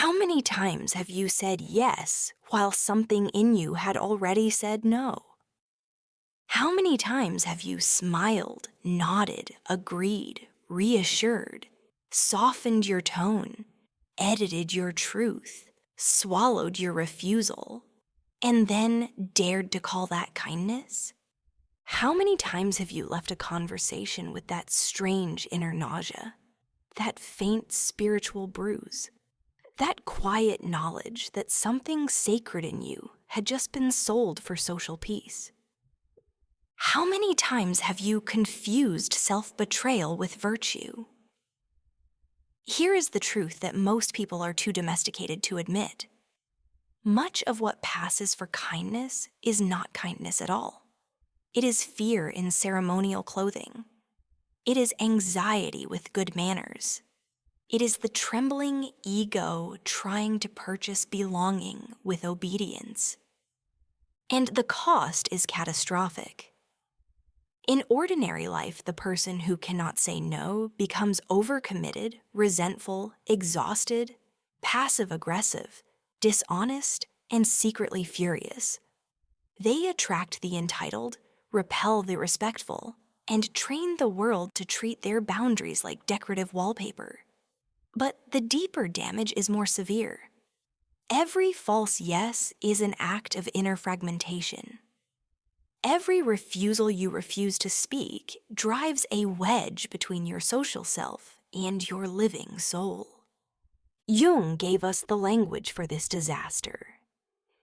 How many times have you said yes while something in you had already said no? How many times have you smiled, nodded, agreed, reassured, softened your tone, edited your truth, swallowed your refusal, and then dared to call that kindness? How many times have you left a conversation with that strange inner nausea, that faint spiritual bruise, that quiet knowledge that something sacred in you had just been sold for social peace? How many times have you confused self-betrayal with virtue? Here is the truth that most people are too domesticated to admit. Much of what passes for kindness is not kindness at all. It is fear in ceremonial clothing. It is anxiety with good manners. It is the trembling ego trying to purchase belonging with obedience. And the cost is catastrophic. In ordinary life, the person who cannot say no becomes overcommitted, resentful, exhausted, passive-aggressive, dishonest, and secretly furious. They attract the entitled, repel the respectful, and train the world to treat their boundaries like decorative wallpaper. But the deeper damage is more severe. Every false yes is an act of inner fragmentation. Every refusal you refuse to speak drives a wedge between your social self and your living soul. Jung gave us the language for this disaster.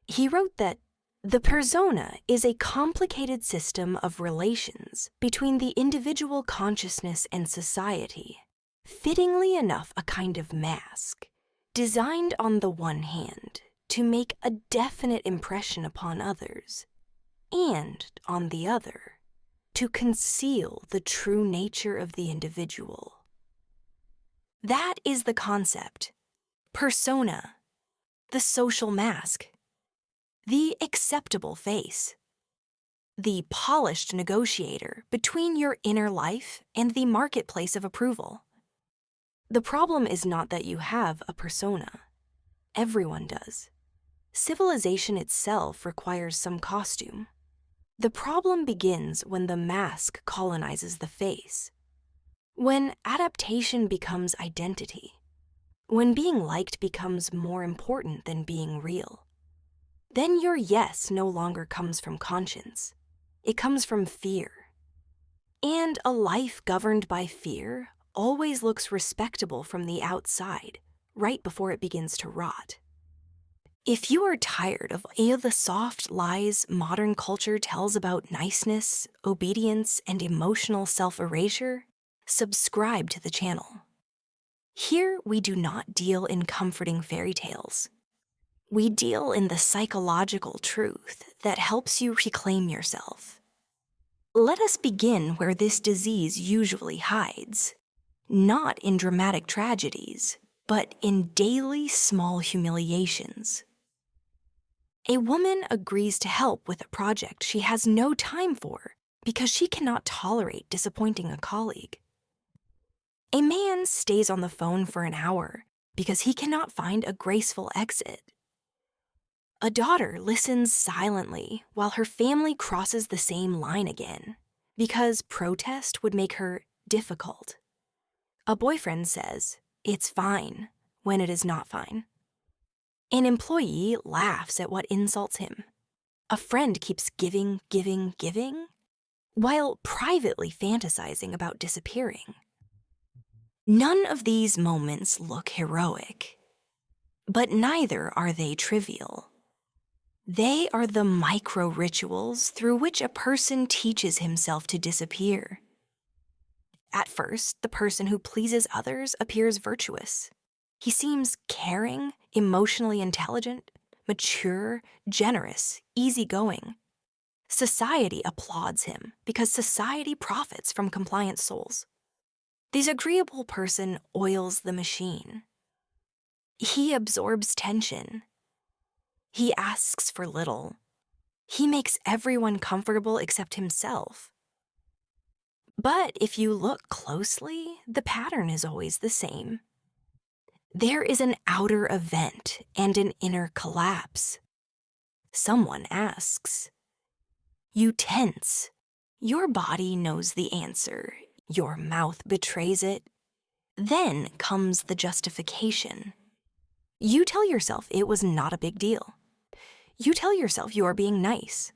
He wrote that the persona is a complicated system of relations between the individual consciousness and society, fittingly enough a kind of mask, designed on the one hand to make a definite impression upon others, and, on the other, to conceal the true nature of the individual. That is the concept. Persona, the social mask, the acceptable face, the polished negotiator between your inner life and the marketplace of approval. The problem is not that you have a persona. Everyone does. Civilization itself requires some costume. The problem begins when the mask colonizes the face, when adaptation becomes identity, when being liked becomes more important than being real. Then your yes no longer comes from conscience. It comes from fear. And a life governed by fear always looks respectable from the outside, right before it begins to rot. If you are tired of all the soft lies modern culture tells about niceness, obedience, and emotional self-erasure, subscribe to the channel. Here we do not deal in comforting fairy tales. We deal in the psychological truth that helps you reclaim yourself. Let us begin where this disease usually hides, not in dramatic tragedies, but in daily small humiliations. A woman agrees to help with a project she has no time for because she cannot tolerate disappointing a colleague. A man stays on the phone for an hour because he cannot find a graceful exit. A daughter listens silently while her family crosses the same line again because protest would make her difficult. A boyfriend says, "It's fine," when it is not fine. An employee laughs at what insults him. A friend keeps giving, while privately fantasizing about disappearing. None of these moments look heroic, but neither are they trivial. They are the micro-rituals through which a person teaches himself to disappear. At first, the person who pleases others appears virtuous. He seems caring, emotionally intelligent, mature, generous, easygoing. Society applauds him because society profits from compliant souls. This agreeable person oils the machine. He absorbs tension. He asks for little. He makes everyone comfortable except himself. But if you look closely, the pattern is always the same. There is an outer event and an inner collapse. Someone asks. You tense. Your body knows the answer. Your mouth betrays it. Then comes the justification. You tell yourself it was not a big deal. You tell yourself you are being nice.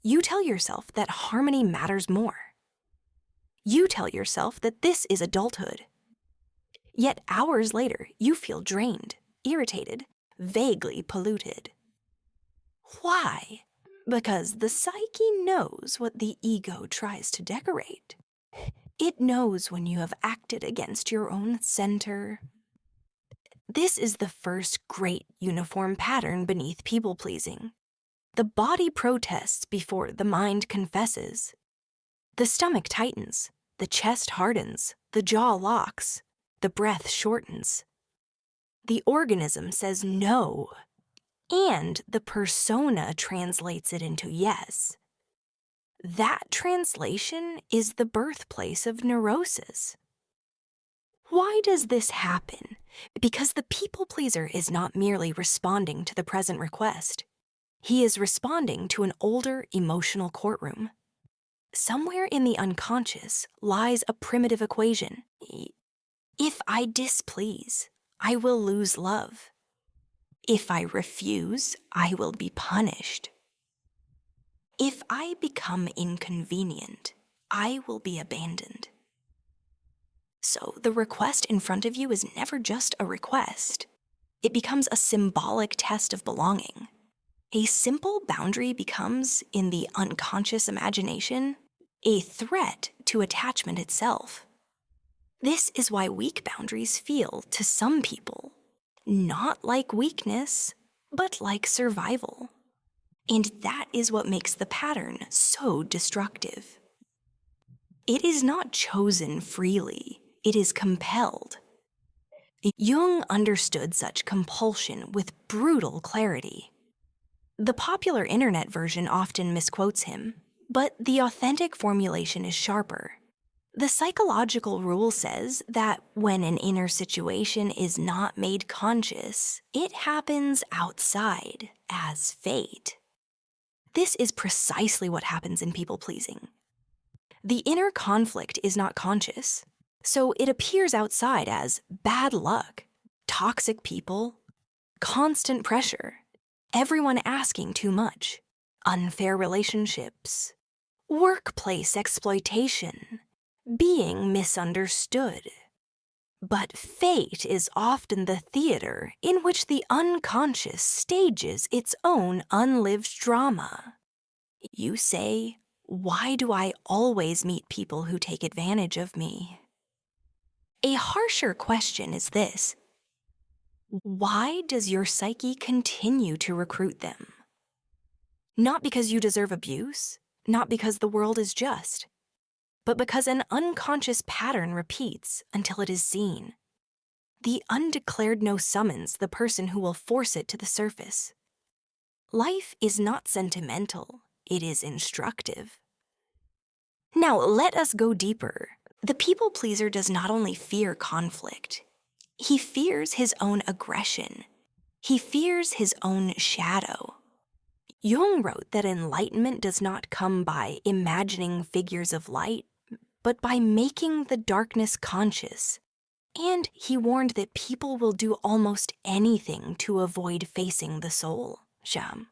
You tell yourself that harmony matters more. You tell yourself that this is adulthood. Yet hours later, you feel drained, irritated, vaguely polluted. Why? Because the psyche knows what the ego tries to decorate. It knows when you have acted against your own center. This is the first great uniform pattern beneath people-pleasing. The body protests before the mind confesses. The stomach tightens, the chest hardens, the jaw locks, the breath shortens. The organism says no, and the persona translates it into yes. That translation is the birthplace of neurosis. Why does this happen? Because the people pleaser is not merely responding to the present request. He is responding to an older emotional courtroom. Somewhere in the unconscious lies a primitive equation. If I displease, I will lose love. If I refuse, I will be punished. If I become inconvenient, I will be abandoned. So the request in front of you is never just a request. It becomes a symbolic test of belonging. A simple boundary becomes, in the unconscious imagination, a threat to attachment itself. This is why weak boundaries feel, to some people, not like weakness, but like survival. And that is what makes the pattern so destructive. It is not chosen freely, it is compelled. Jung understood such compulsion with brutal clarity. The popular internet version often misquotes him, but the authentic formulation is sharper. The psychological rule says that when an inner situation is not made conscious, it happens outside as fate. This is precisely what happens in people-pleasing. The inner conflict is not conscious, so it appears outside as bad luck, toxic people, constant pressure, everyone asking too much, unfair relationships, workplace exploitation, being misunderstood. But fate is often the theater in which the unconscious stages its own unlived drama. You say, why do I always meet people who take advantage of me? A harsher question is this: why does your psyche continue to recruit them? Not because you deserve abuse, not because the world is just, but because an unconscious pattern repeats until it is seen. The undeclared no summons the person who will force it to the surface. Life is not sentimental, it is instructive. Now let us go deeper. The people pleaser does not only fear conflict, he fears his own aggression. He fears his own shadow. Jung wrote that enlightenment does not come by imagining figures of light, but by making the darkness conscious. And he warned that people will do almost anything to avoid facing the soul. Sham.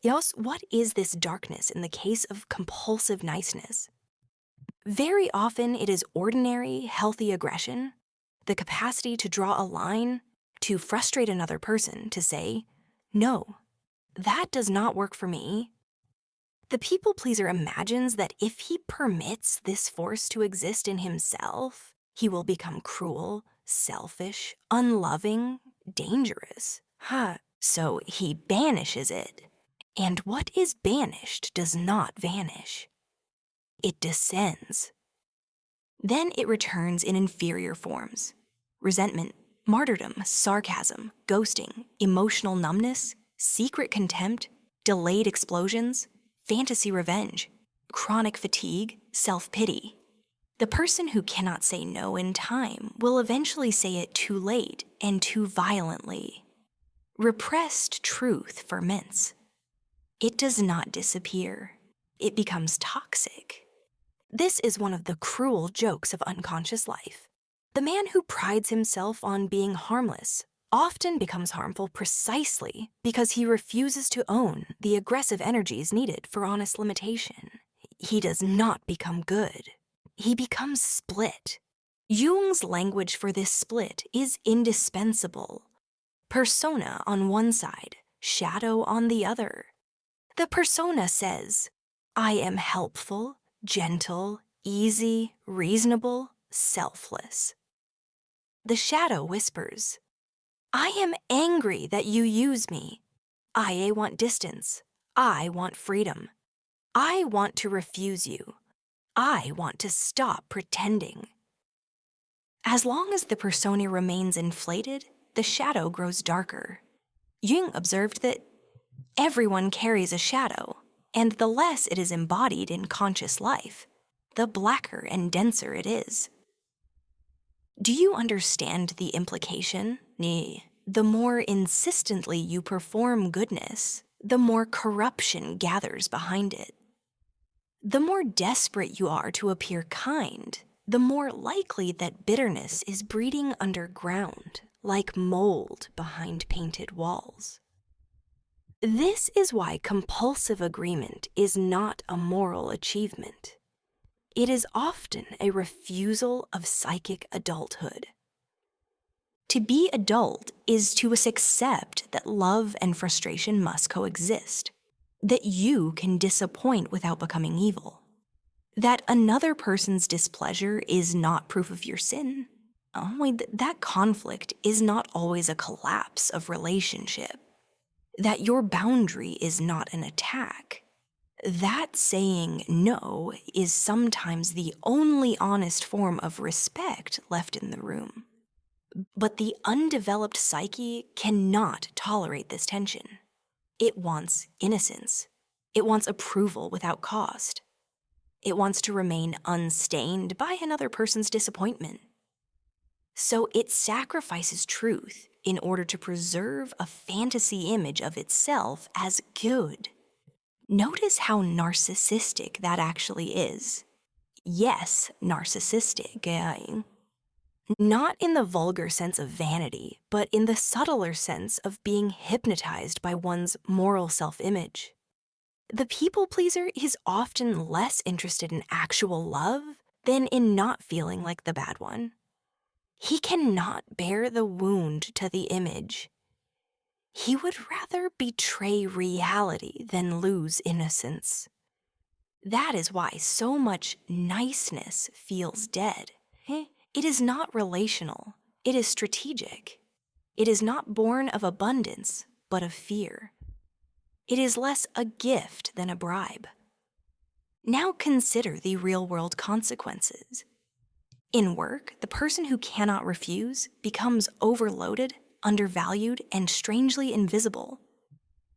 Yes, what is this darkness in the case of compulsive niceness? Very often it is ordinary, healthy aggression, the capacity to draw a line, to frustrate another person, to say, no, that does not work for me. The people pleaser imagines that if he permits this force to exist in himself, he will become cruel, selfish, unloving, dangerous. So he banishes it. And what is banished does not vanish. It descends. Then it returns in inferior forms: resentment, martyrdom, sarcasm, ghosting, emotional numbness, secret contempt, delayed explosions, fantasy revenge, chronic fatigue, self-pity. The person who cannot say no in time will eventually say it too late and too violently. Repressed truth ferments. It does not disappear. It becomes toxic. This is one of the cruel jokes of unconscious life. The man who prides himself on being harmless often becomes harmful precisely because he refuses to own the aggressive energies needed for honest limitation. He does not become good. He becomes split. Jung's language for this split is indispensable. Persona on one side, shadow on the other. The persona says, I am helpful, gentle, easy, reasonable, selfless. The shadow whispers, I am angry that you use me. I want distance. I want freedom. I want to refuse you. I want to stop pretending. As long as the persona remains inflated, the shadow grows darker. Jung observed that everyone carries a shadow, and the less it is embodied in conscious life, the blacker and denser it is. Do you understand the implication? The more insistently you perform goodness, the more corruption gathers behind it. The more desperate you are to appear kind, the more likely that bitterness is breeding underground, like mold behind painted walls. This is why compulsive agreement is not a moral achievement. It is often a refusal of psychic adulthood. To be adult is to accept that love and frustration must coexist, that you can disappoint without becoming evil, that another person's displeasure is not proof of your sin. That conflict is not always a collapse of relationship, that your boundary is not an attack. That saying no is sometimes the only honest form of respect left in the room. But the undeveloped psyche cannot tolerate this tension. It wants innocence. It wants approval without cost. It wants to remain unstained by another person's disappointment. So it sacrifices truth in order to preserve a fantasy image of itself as good. Notice how narcissistic that actually is. Yes, narcissistic. Not in the vulgar sense of vanity, but in the subtler sense of being hypnotized by one's moral self-image. The people pleaser is often less interested in actual love than in not feeling like the bad one. He cannot bear the wound to the image. He would rather betray reality than lose innocence. That is why so much niceness feels dead. It is not relational. It is strategic. It is not born of abundance, but of fear. It is less a gift than a bribe. Now consider the real-world consequences. In work, the person who cannot refuse becomes overloaded, undervalued, and strangely invisible.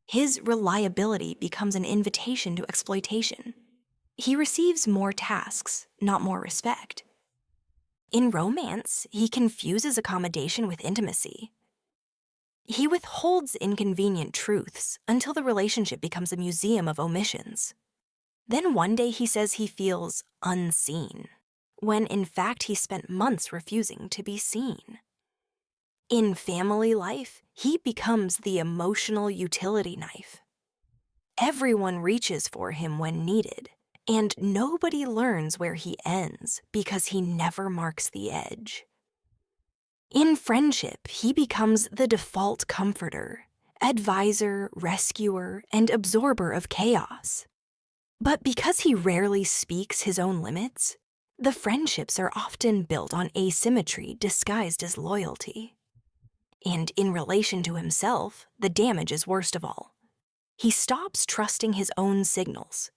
His reliability becomes an invitation to exploitation. He receives more tasks, not more respect. In romance, he confuses accommodation with intimacy. He withholds inconvenient truths until the relationship becomes a museum of omissions. Then one day he says he feels unseen, when in fact he spent months refusing to be seen. In family life, he becomes the emotional utility knife. Everyone reaches for him when needed, and nobody learns where he ends because he never marks the edge. In friendship, he becomes the default comforter, advisor, rescuer, and absorber of chaos. But because he rarely speaks his own limits, the friendships are often built on asymmetry disguised as loyalty. And in relation to himself, the damage is worst of all. He stops trusting his own signals.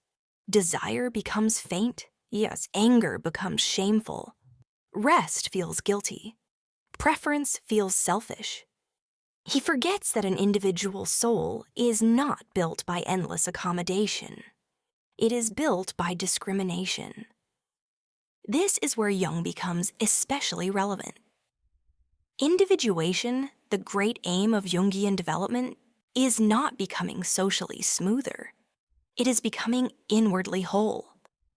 Desire becomes faint. Yes, anger becomes shameful. Rest feels guilty. Preference feels selfish. He forgets that an individual soul is not built by endless accommodation. It is built by discrimination. This is where Jung becomes especially relevant. Individuation, the great aim of Jungian development, is not becoming socially smoother. It is becoming inwardly whole.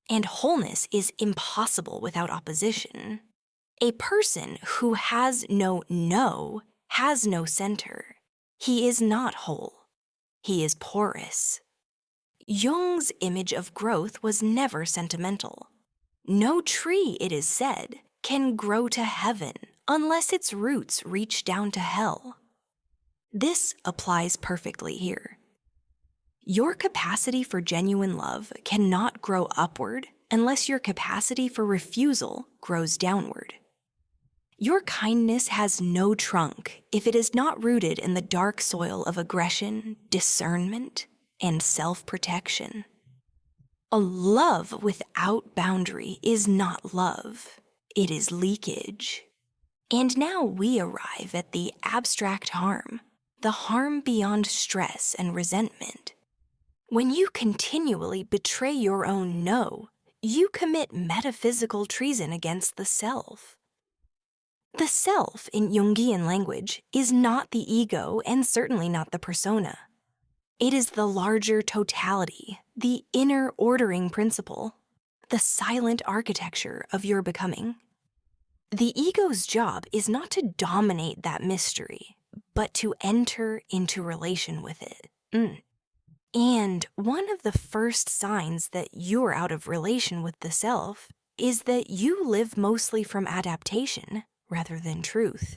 And wholeness is impossible without opposition. A person who has no no has no center. He is not whole. He is porous. Jung's image of growth was never sentimental. No tree, it is said, can grow to heaven unless its roots reach down to hell. This applies perfectly here. Your capacity for genuine love cannot grow upward unless your capacity for refusal grows downward. Your kindness has no trunk if it is not rooted in the dark soil of aggression, discernment, and self-protection. A love without boundary is not love. It is leakage. And now we arrive at the abstract harm, the harm beyond stress and resentment. When you continually betray your own no, you commit metaphysical treason against the self. The self, in Jungian language, is not the ego and certainly not the persona. It is the larger totality, the inner ordering principle, the silent architecture of your becoming. The ego's job is not to dominate that mystery, but to enter into relation with it. And one of the first signs that you're out of relation with the self is that you live mostly from adaptation rather than truth.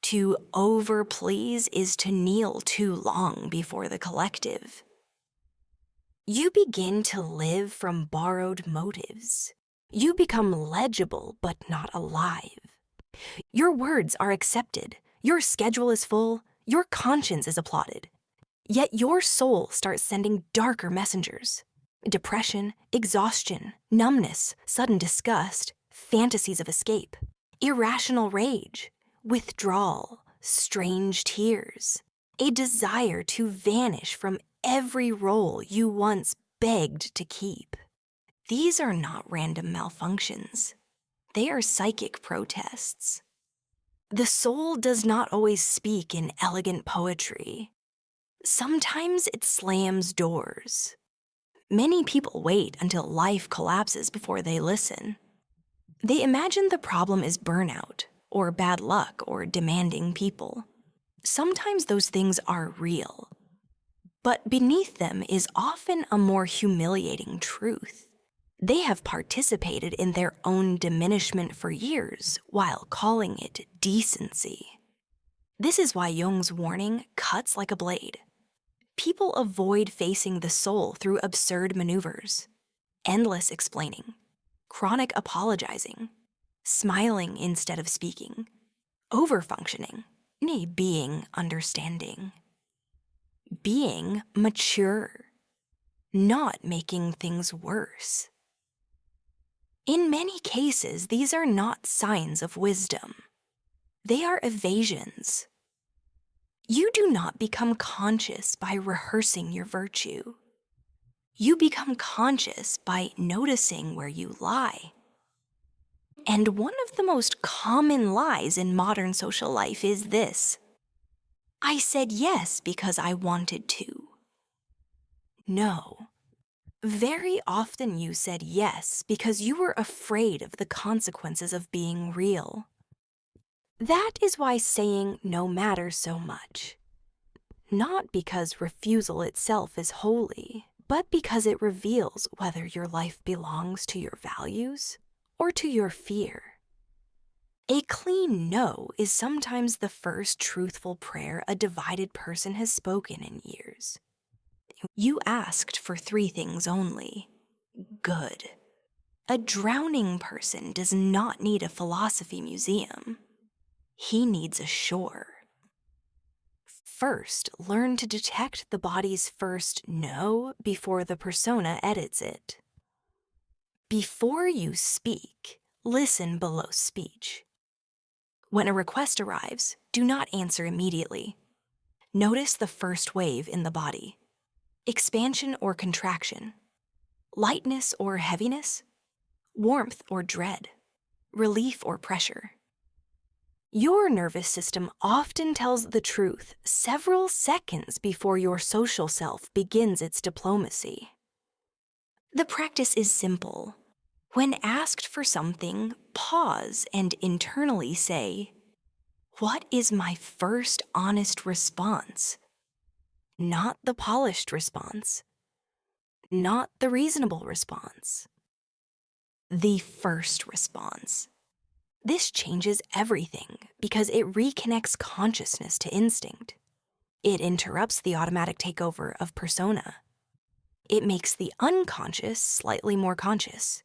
To overplease is to kneel too long before the collective. You begin to live from borrowed motives. You become legible but not alive. Your words are accepted, your schedule is full, your conscience is applauded. Yet your soul starts sending darker messengers. Depression, exhaustion, numbness, sudden disgust, fantasies of escape, irrational rage, withdrawal, strange tears, a desire to vanish from every role you once begged to keep. These are not random malfunctions. They are psychic protests. The soul does not always speak in elegant poetry. Sometimes it slams doors. Many people wait until life collapses before they listen. They imagine the problem is burnout, or bad luck, or demanding people. Sometimes those things are real. But beneath them is often a more humiliating truth. They have participated in their own diminishment for years while calling it decency. This is why Jung's warning cuts like a blade. People avoid facing the soul through absurd maneuvers, endless explaining, chronic apologizing, smiling instead of speaking, overfunctioning, nay, being understanding, being mature, not making things worse. In many cases, these are not signs of wisdom. They are evasions. You do not become conscious by rehearsing your virtue. You become conscious by noticing where you lie. And one of the most common lies in modern social life is this: I said yes because I wanted to. No. Very often you said yes because you were afraid of the consequences of being real. That is why saying no matters so much. Not because refusal itself is holy, but because it reveals whether your life belongs to your values or to your fear. A clean no is sometimes the first truthful prayer a divided person has spoken in years. You asked for 3 things only. Good. A drowning person does not need a philosophy museum. He needs a shore. First, learn to detect the body's first no before the persona edits it. Before you speak, listen below speech. When a request arrives, do not answer immediately. Notice the first wave in the body. Expansion or contraction? Lightness or heaviness? warmth or dread, relief or pressure. Your nervous system often tells the truth several seconds before your social self begins its diplomacy. The practice is simple. When asked for something, pause and internally say, "What is my first honest response?" Not the polished response, not the reasonable response. The first response. This changes everything because it reconnects consciousness to instinct. It interrupts the automatic takeover of persona. It makes the unconscious slightly more conscious,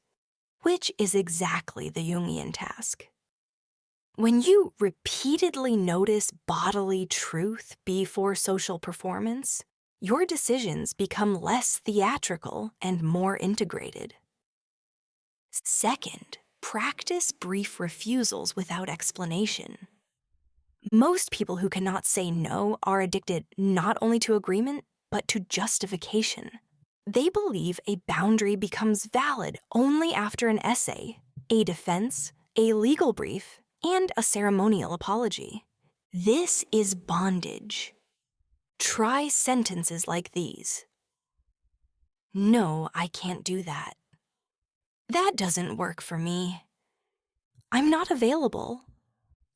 which is exactly the Jungian task. When you repeatedly notice bodily truth before social performance, your decisions become less theatrical and more integrated. Second, practice brief refusals without explanation. Most people who cannot say no are addicted not only to agreement, but to justification. They believe a boundary becomes valid only after an essay, a defense, a legal brief, and a ceremonial apology. This is bondage. Try sentences like these. "No, I can't do that. That doesn't work for me. I'm not available.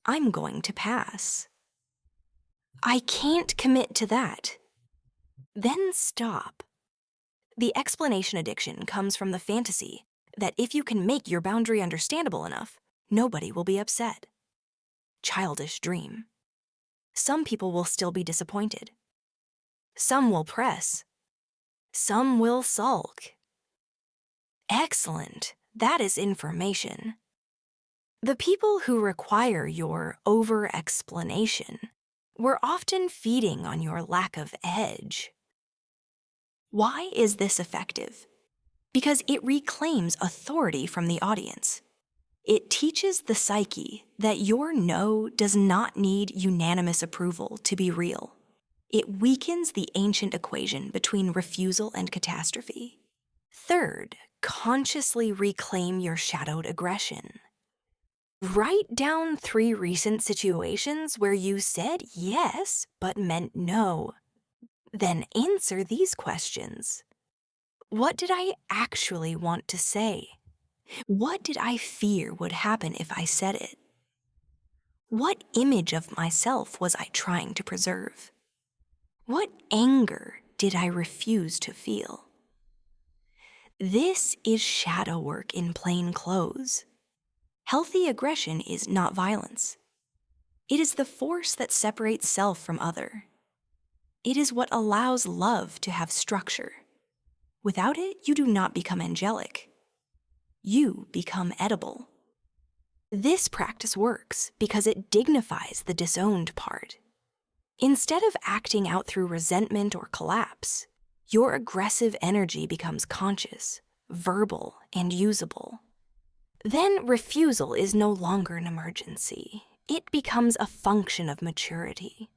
I'm going to pass. I can't commit to that." Then stop. The explanation addiction comes from the fantasy that if you can make your boundary understandable enough, nobody will be upset. Childish dream. Some people will still be disappointed. Some will press. Some will sulk. Excellent. That is information. The people who require your over-explanation were often feeding on your lack of edge. Why is this effective? Because it reclaims authority from the audience. It teaches the psyche that your no does not need unanimous approval to be real. It weakens the ancient equation between refusal and catastrophe. Third, consciously reclaim your shadowed aggression. Write down 3 recent situations where you said yes but meant no. Then answer these questions. What did I actually want to say? What did I fear would happen if I said it? What image of myself was I trying to preserve? What anger did I refuse to feel? This is shadow work in plain clothes. Healthy aggression is not violence. It is the force that separates self from other. It is what allows love to have structure. Without it, you do not become angelic. You become edible. This practice works because it dignifies the disowned part. Instead of acting out through resentment or collapse, your aggressive energy becomes conscious, verbal, and usable. Then refusal is no longer an emergency. It becomes a function of maturity.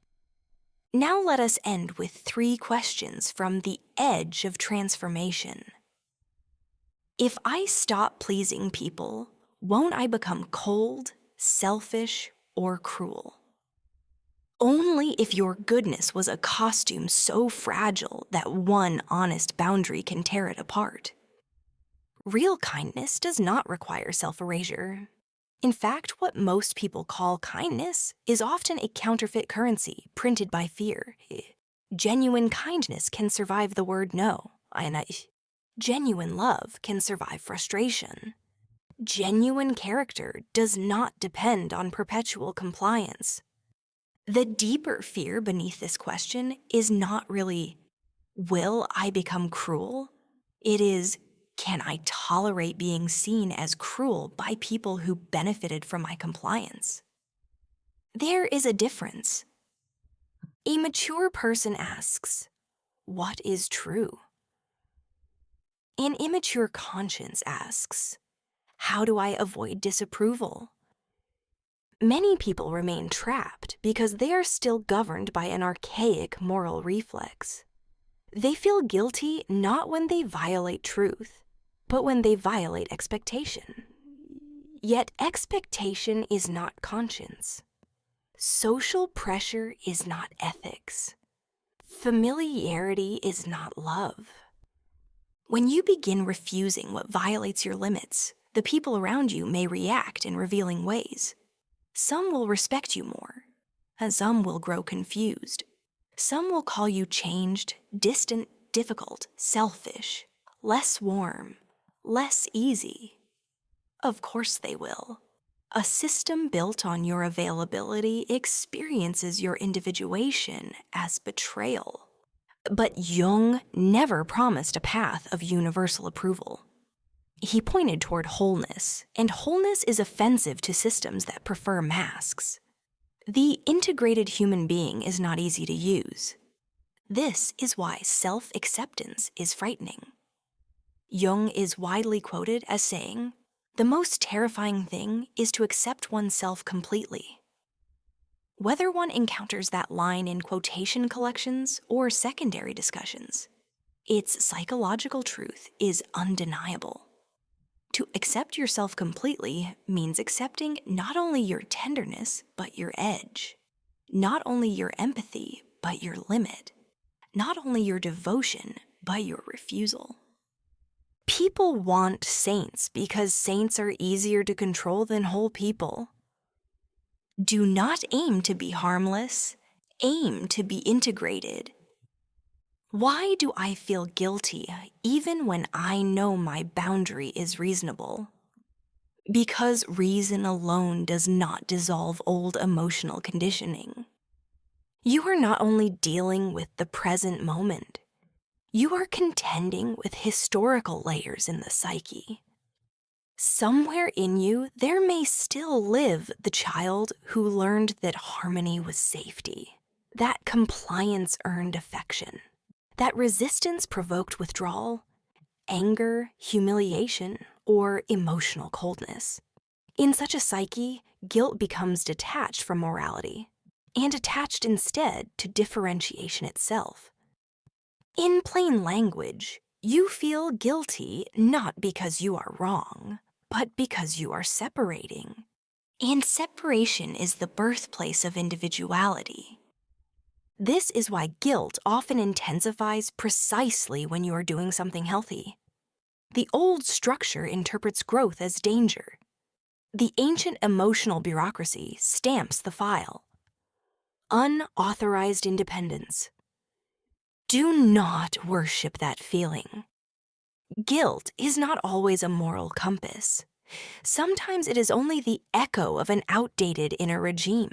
Now let us end with 3 questions from the edge of transformation. If I stop pleasing people, won't I become cold, selfish, or cruel? Only if your goodness was a costume so fragile that one honest boundary can tear it apart. Real kindness does not require self-erasure. In fact, what most people call kindness is often a counterfeit currency printed by fear. Genuine kindness can survive the word no. Genuine love can survive frustration. Genuine character does not depend on perpetual compliance. The deeper fear beneath this question is not really, will I become cruel? It is, can I tolerate being seen as cruel by people who benefited from my compliance? There is a difference. A mature person asks, what is true? An immature conscience asks, how do I avoid disapproval? Many people remain trapped because they are still governed by an archaic moral reflex. They feel guilty not when they violate truth, but when they violate expectation. Yet expectation is not conscience. Social pressure is not ethics. Familiarity is not love. When you begin refusing what violates your limits, the people around you may react in revealing ways. Some will respect you more, and some will grow confused. Some will call you changed, distant, difficult, selfish, less warm, less easy. Of course they will. A system built on your availability experiences your individuation as betrayal. But Jung never promised a path of universal approval. He pointed toward wholeness, and wholeness is offensive to systems that prefer masks. The integrated human being is not easy to use. This is why self-acceptance is frightening. Jung is widely quoted as saying, "The most terrifying thing is to accept oneself completely." Whether one encounters that line in quotation collections or secondary discussions, its psychological truth is undeniable. To accept yourself completely means accepting not only your tenderness, but your edge. Not only your empathy, but your limit. Not only your devotion, but your refusal. People want saints because saints are easier to control than whole people. Do not aim to be harmless, aim to be integrated. Why do I feel guilty even when I know my boundary is reasonable? Because reason alone does not dissolve old emotional conditioning. You are not only dealing with the present moment, you are contending with historical layers in the psyche. Somewhere in you, there may still live the child who learned that harmony was safety, that compliance earned affection, that resistance provoked withdrawal, anger, humiliation, or emotional coldness. In such a psyche, guilt becomes detached from morality, and attached instead to differentiation itself. In plain language, you feel guilty not because you are wrong, but because you are separating. And separation is the birthplace of individuality. This is why guilt often intensifies precisely when you are doing something healthy. The old structure interprets growth as danger. The ancient emotional bureaucracy stamps the file. Unauthorized independence. Do not worship that feeling. Guilt is not always a moral compass. Sometimes it is only the echo of an outdated inner regime.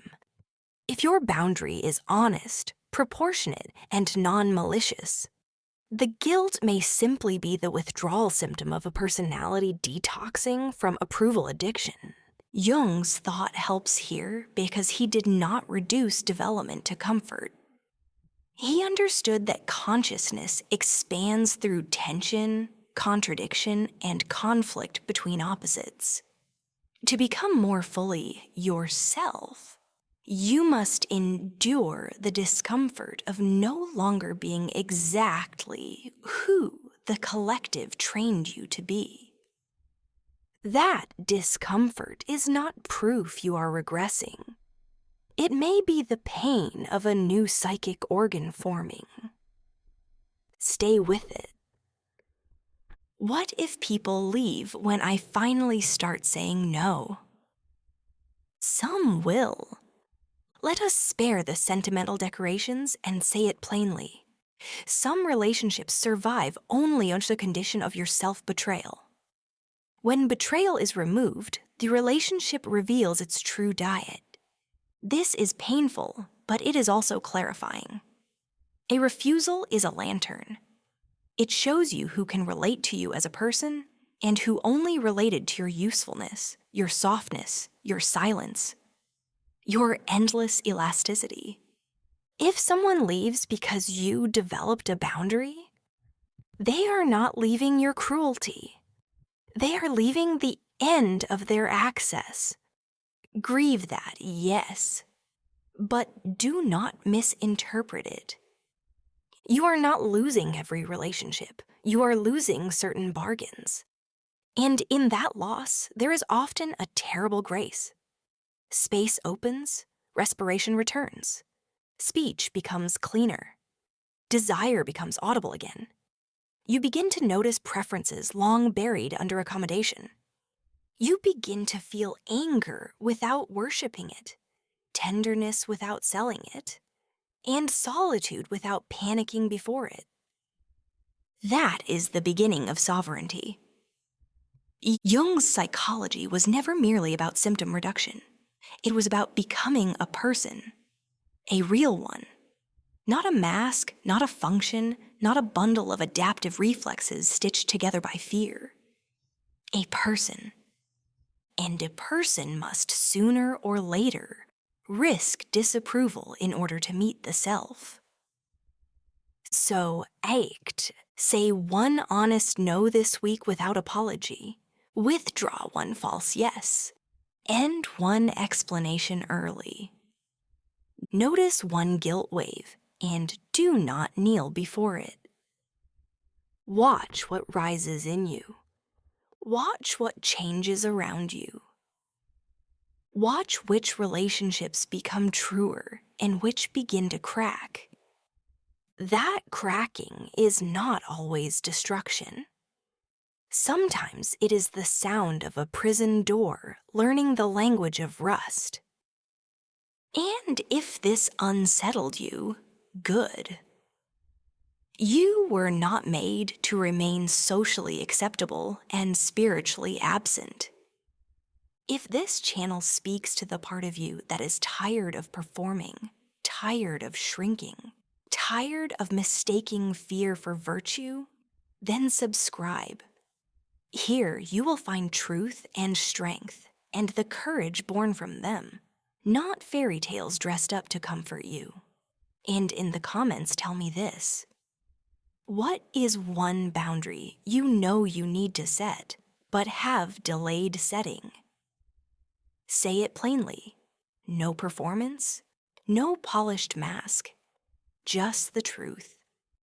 If your boundary is honest, proportionate, and non-malicious, the guilt may simply be the withdrawal symptom of a personality detoxing from approval addiction. Jung's thought helps here because he did not reduce development to comfort. He understood that consciousness expands through tension, contradiction, and conflict between opposites. To become more fully yourself, you must endure the discomfort of no longer being exactly who the collective trained you to be. That discomfort is not proof you are regressing. It may be the pain of a new psychic organ forming. Stay with it. What if people leave when I finally start saying no? Some will. Let us spare the sentimental decorations and say it plainly. Some relationships survive only under the condition of your self-betrayal. When betrayal is removed, the relationship reveals its true diet. This is painful, but it is also clarifying. A refusal is a lantern. It shows you who can relate to you as a person and who only related to your usefulness, your softness, your silence, your endless elasticity. If someone leaves because you developed a boundary, they are not leaving your cruelty. They are leaving the end of their access. Grieve that, yes, but do not misinterpret it. You are not losing every relationship. You are losing certain bargains. And in that loss, there is often a terrible grace. Space opens, respiration returns. Speech becomes cleaner. Desire becomes audible again. You begin to notice preferences long buried under accommodation. You begin to feel anger without worshiping it, tenderness without selling it, and solitude without panicking before it. That is the beginning of sovereignty. Jung's psychology was never merely about symptom reduction. It was about becoming a person, a real one. Not a mask, not a function, not a bundle of adaptive reflexes stitched together by fear. A person. And a person must sooner or later risk disapproval in order to meet the self. So act. Say one honest no this week without apology. Withdraw one false yes. End one explanation early. Notice one guilt wave and do not kneel before it. Watch what rises in you. Watch what changes around you. Watch which relationships become truer and which begin to crack. That cracking is not always destruction. Sometimes it is the sound of a prison door learning the language of rust. And if this unsettled you, good. You were not made to remain socially acceptable and spiritually absent. If this channel speaks to the part of you that is tired of performing, tired of shrinking, tired of mistaking fear for virtue, then subscribe. Here you will find truth and strength and the courage born from them, not fairy tales dressed up to comfort you. And in the comments, tell me this. What is one boundary you know you need to set, but have delayed setting? Say it plainly. No performance, no polished mask, just the truth.